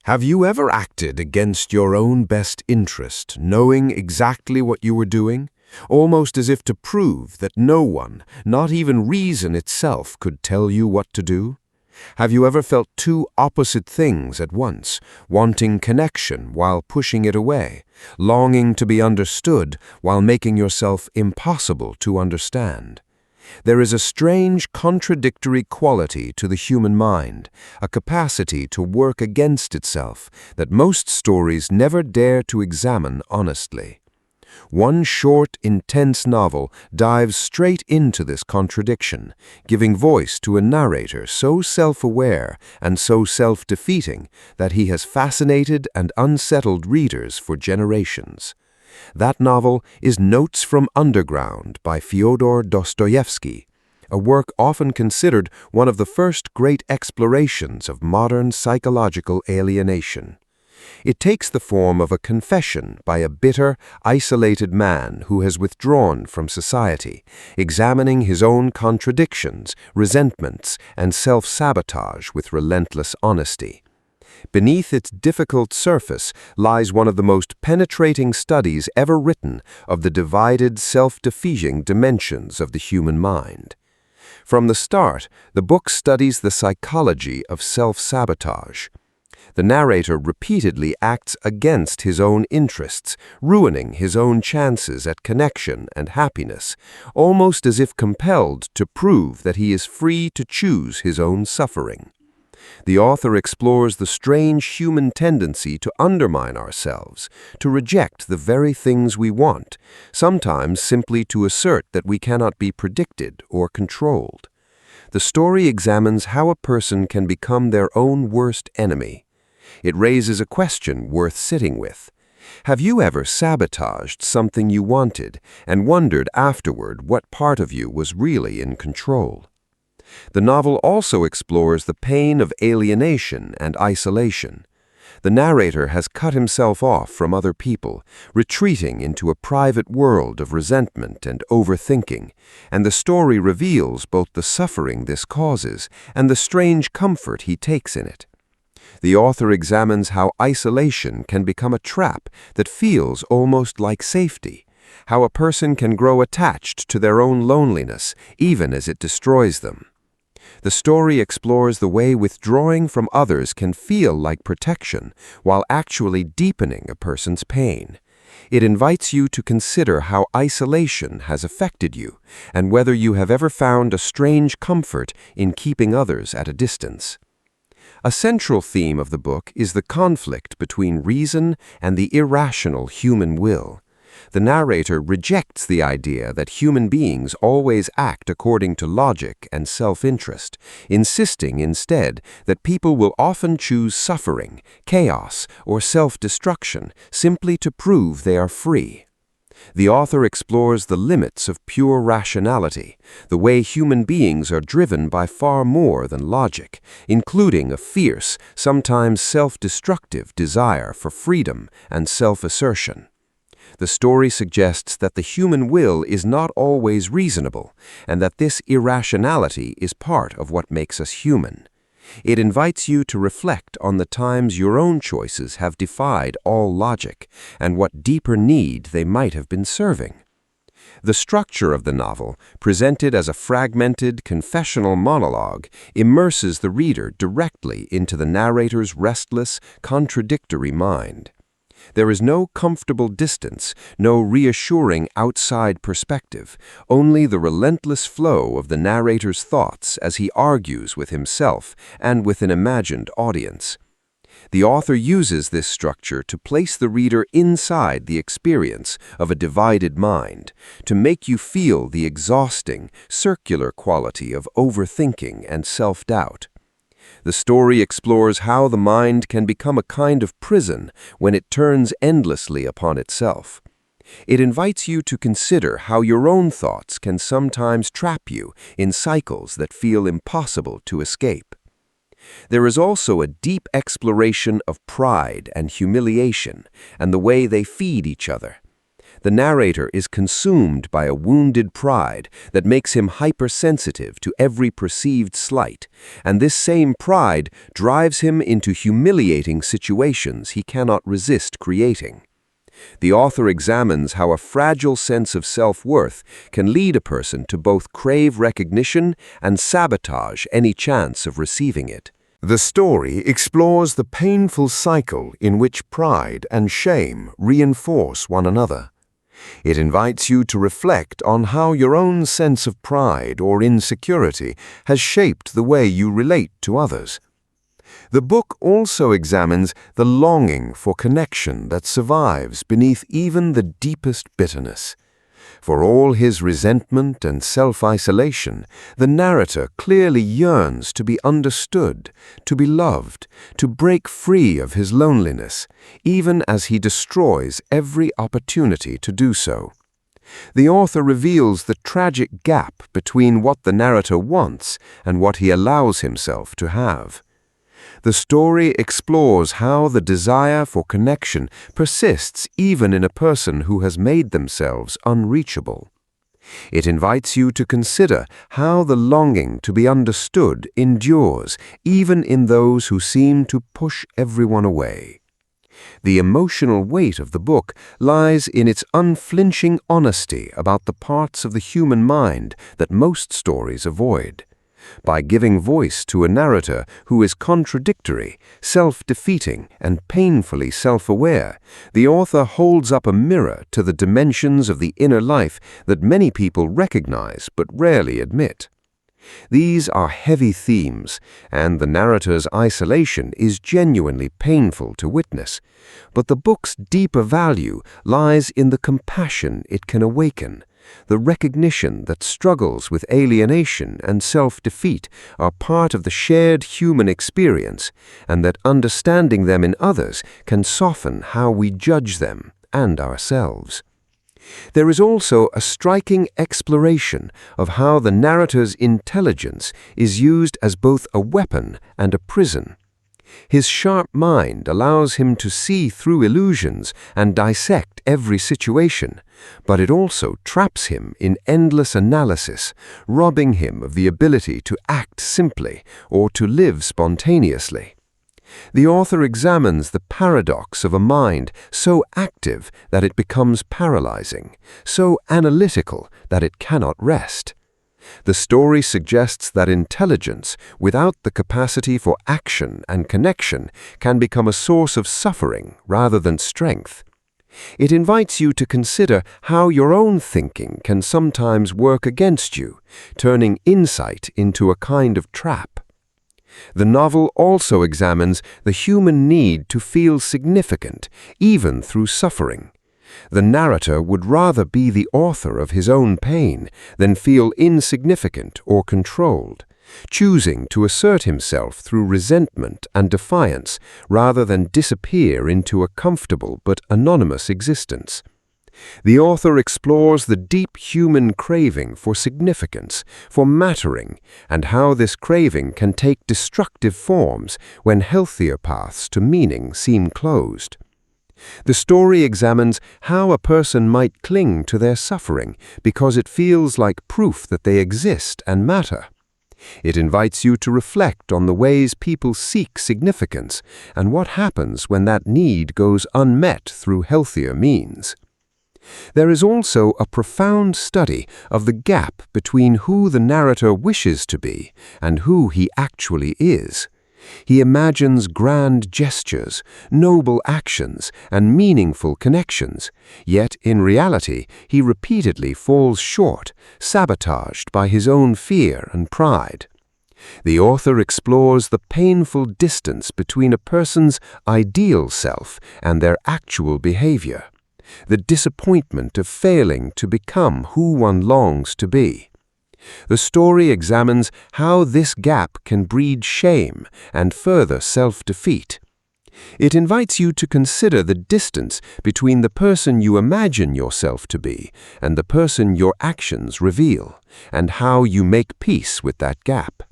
Have you ever acted against your own best interest, knowing exactly what you were doing, almost as if to prove that no one, not even reason itself, could tell you what to do? Have you ever felt two opposite things at once, wanting connection while pushing it away, longing to be understood while making yourself impossible to understand? There is a strange contradictory quality to the human mind, a capacity to work against itself that most stories never dare to examine honestly. One short, intense novel dives straight into this contradiction, giving voice to a narrator so self-aware and so self-defeating that he has fascinated and unsettled readers for generations. That novel is Notes from Underground by Fyodor Dostoevsky, a work often considered one of the first great explorations of modern psychological alienation. It takes the form of a confession by a bitter, isolated man who has withdrawn from society, examining his own contradictions, resentments, and self-sabotage with relentless honesty. Beneath its difficult surface lies one of the most penetrating studies ever written of the divided, self-defeating dimensions of the human mind. From the start, the book studies the psychology of self-sabotage. The narrator repeatedly acts against his own interests, ruining his own chances at connection and happiness, almost as if compelled to prove that he is free to choose his own suffering. The author explores the strange human tendency to undermine ourselves, to reject the very things we want, sometimes simply to assert that we cannot be predicted or controlled. The story examines how a person can become their own worst enemy. It raises a question worth sitting with. Have you ever sabotaged something you wanted and wondered afterward what part of you was really in control? The novel also explores the pain of alienation and isolation. The narrator has cut himself off from other people, retreating into a private world of resentment and overthinking, and the story reveals both the suffering this causes and the strange comfort he takes in it. The author examines how isolation can become a trap that feels almost like safety, how a person can grow attached to their own loneliness even as it destroys them. The story explores the way withdrawing from others can feel like protection while actually deepening a person's pain. It invites you to consider how isolation has affected you and whether you have ever found a strange comfort in keeping others at a distance. A central theme of the book is the conflict between reason and the irrational human will. The narrator rejects the idea that human beings always act according to logic and self-interest, insisting instead that people will often choose suffering, chaos, or self-destruction simply to prove they are free. The author explores the limits of pure rationality, the way human beings are driven by far more than logic, including a fierce, sometimes self-destructive desire for freedom and self-assertion. The story suggests that the human will is not always reasonable, and that this irrationality is part of what makes us human. It invites you to reflect on the times your own choices have defied all logic, and what deeper need they might have been serving. The structure of the novel, presented as a fragmented, confessional monologue, immerses the reader directly into the narrator's restless, contradictory mind. There is no comfortable distance, no reassuring outside perspective, only the relentless flow of the narrator's thoughts as he argues with himself and with an imagined audience. The author uses this structure to place the reader inside the experience of a divided mind, to make you feel the exhausting, circular quality of overthinking and self-doubt. The story explores how the mind can become a kind of prison when it turns endlessly upon itself. It invites you to consider how your own thoughts can sometimes trap you in cycles that feel impossible to escape. There is also a deep exploration of pride and humiliation and the way they feed each other. the narrator is consumed by a wounded pride that makes him hypersensitive to every perceived slight, and this same pride drives him into humiliating situations he cannot resist creating. The author examines how a fragile sense of self-worth can lead a person to both crave recognition and sabotage any chance of receiving it. The story explores the painful cycle in which pride and shame reinforce one another. It invites you to reflect on how your own sense of pride or insecurity has shaped the way you relate to others. The book also examines the longing for connection that survives beneath even the deepest bitterness. For all his resentment and self-isolation, the narrator clearly yearns to be understood, to be loved, to break free of his loneliness, even as he destroys every opportunity to do so. The author reveals the tragic gap between what the narrator wants and what he allows himself to have. The story explores how the desire for connection persists even in a person who has made themselves unreachable. It invites you to consider how the longing to be understood endures even in those who seem to push everyone away. The emotional weight of the book lies in its unflinching honesty about the parts of the human mind that most stories avoid. By giving voice to a narrator who is contradictory, self-defeating, and painfully self-aware, the author holds up a mirror to the dimensions of the inner life that many people recognize but rarely admit. These are heavy themes, and the narrator's isolation is genuinely painful to witness. But the book's deeper value lies in the compassion it can awaken, the recognition that struggles with alienation and self-defeat are part of the shared human experience, and that understanding them in others can soften how we judge them and ourselves. There is also a striking exploration of how the narrator's intelligence is used as both a weapon and a prison. His sharp mind allows him to see through illusions and dissect every situation, but it also traps him in endless analysis, robbing him of the ability to act simply or to live spontaneously. The author examines the paradox of a mind so active that it becomes paralyzing, so analytical that it cannot rest. The story suggests that intelligence, without the capacity for action and connection, can become a source of suffering rather than strength. It invites you to consider how your own thinking can sometimes work against you, turning insight into a kind of trap. The novel also examines the human need to feel significant, even through suffering. The narrator would rather be the author of his own pain than feel insignificant or controlled, choosing to assert himself through resentment and defiance rather than disappear into a comfortable but anonymous existence. The author explores the deep human craving for significance, for mattering, and how this craving can take destructive forms when healthier paths to meaning seem closed. The story examines how a person might cling to their suffering because it feels like proof that they exist and matter. It invites you to reflect on the ways people seek significance and what happens when that need goes unmet through healthier means. There is also a profound study of the gap between who the narrator wishes to be and who he actually is. He imagines grand gestures, noble actions, and meaningful connections, yet in reality he repeatedly falls short, sabotaged by his own fear and pride. The author explores the painful distance between a person's ideal self and their actual behavior, the disappointment of failing to become who one longs to be. The story examines how this gap can breed shame and further self-defeat. It invites you to consider the distance between the person you imagine yourself to be and the person your actions reveal, and how you make peace with that gap.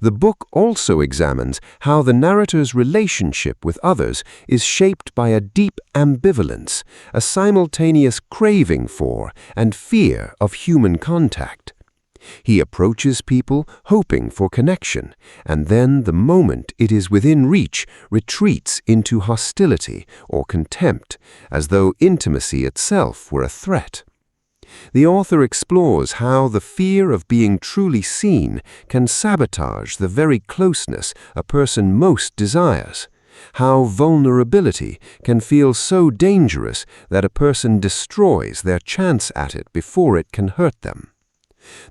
The book also examines how the narrator's relationship with others is shaped by a deep ambivalence, a simultaneous craving for and fear of human contact. He approaches people hoping for connection, and then the moment it is within reach, retreats into hostility or contempt, as though intimacy itself were a threat. The author explores how the fear of being truly seen can sabotage the very closeness a person most desires, how vulnerability can feel so dangerous that a person destroys their chance at it before it can hurt them.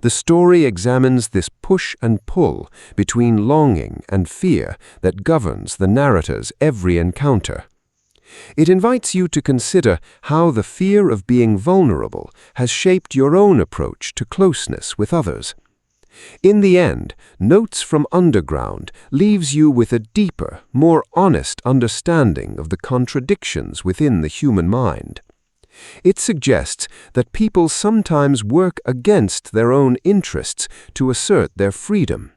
The story examines this push and pull between longing and fear that governs the narrator's every encounter. It invites you to consider how the fear of being vulnerable has shaped your own approach to closeness with others. In the end, Notes from Underground leaves you with a deeper, more honest understanding of the contradictions within the human mind. It suggests that people sometimes work against their own interests to assert their freedom,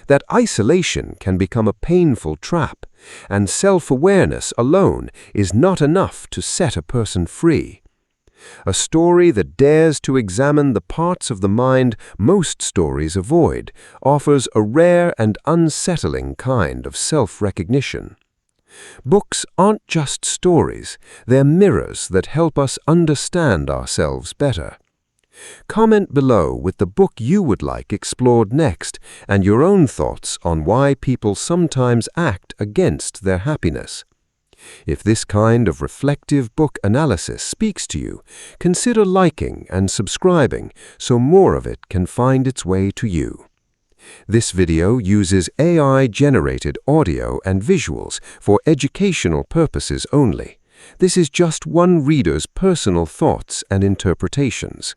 that isolation can become a painful trap, and self-awareness alone is not enough to set a person free. A story that dares to examine the parts of the mind most stories avoid offers a rare and unsettling kind of self-recognition. Books aren't just stories, they're mirrors that help us understand ourselves better. Comment below with the book you would like explored next and your own thoughts on why people sometimes act against their happiness. If this kind of reflective book analysis speaks to you, consider liking and subscribing so more of it can find its way to you. This video uses AI-generated audio and visuals for educational purposes only. This is just one reader's personal thoughts and interpretations.